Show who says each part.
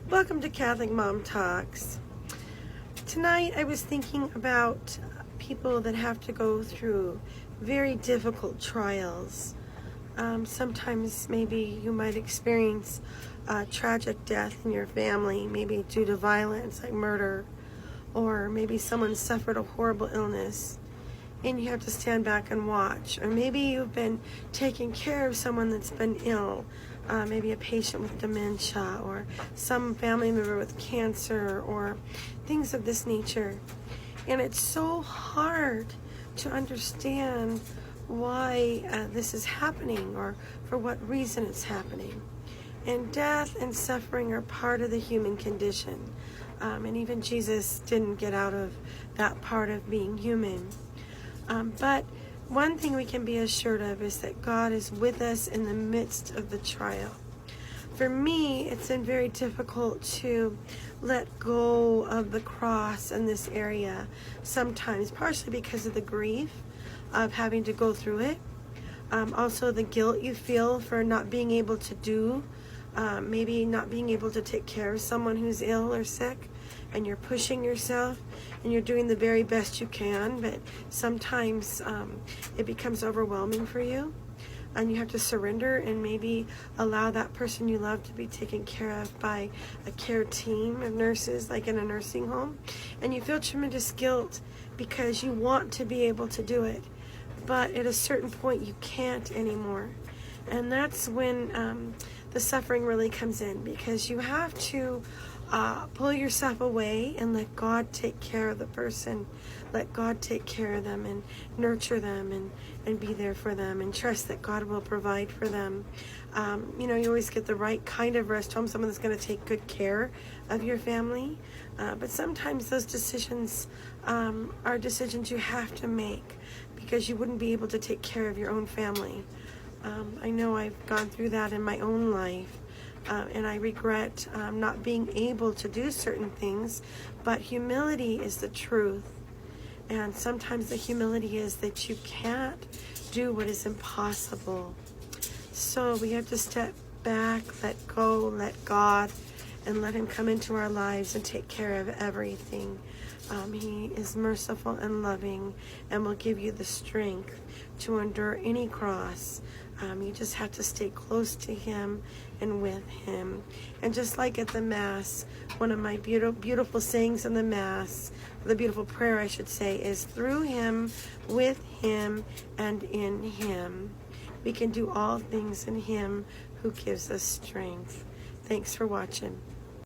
Speaker 1: Welcome to Catholic Mom Talks. Tonight I was thinking about people that have to go through very difficult trials. Sometimes maybe you might experience a tragic death in your family, maybe due to violence like murder, or maybe someone suffered a horrible illness and you have to stand back and watch. Or maybe you've been taking care of someone that's been ill, maybe a patient with dementia or some family member with cancer or things of this nature. And it's so hard to understand why this is happening or for what reason it's happening. And death and suffering are part of the human condition. And even Jesus didn't get out of that part of being human. But one thing we can be assured of is that God is with us in the midst of the trial. For me, it's been very difficult to let go of the cross in this area sometimes, partially because of the grief of having to go through it. Also the guilt you feel for not being able to do, maybe not being able to take care of someone who's ill or sick, and you're pushing yourself and you're doing the very best you can, but sometimes it becomes overwhelming for you and you have to surrender and maybe allow that person you love to be taken care of by a care team of nurses, like in a nursing home, and you feel tremendous guilt because you want to be able to do it, but at a certain point you can't anymore. And that's when the suffering really comes in, because you have to pull yourself away and let God take care of the person. Let God take care of them and nurture them and be there for them and trust that God will provide for them. You always get the right kind of rest home, someone that's going to take good care of your family. But sometimes those decisions are decisions you have to make because you wouldn't be able to take care of your own family. I know I've gone through that in my own life, and I regret not being able to do certain things, but humility is the truth. And sometimes the humility is that you can't do what is impossible. So we have to step back, let go, let God, and let Him come into our lives and take care of everything. He is merciful and loving and will give you the strength to endure any cross. You just have to stay close to Him and with Him. And just like at the Mass, one of my beautiful sayings in the Mass, the beautiful prayer I should say, is through Him, with Him, and in Him. We can do all things in Him who gives us strength. Thanks for watching.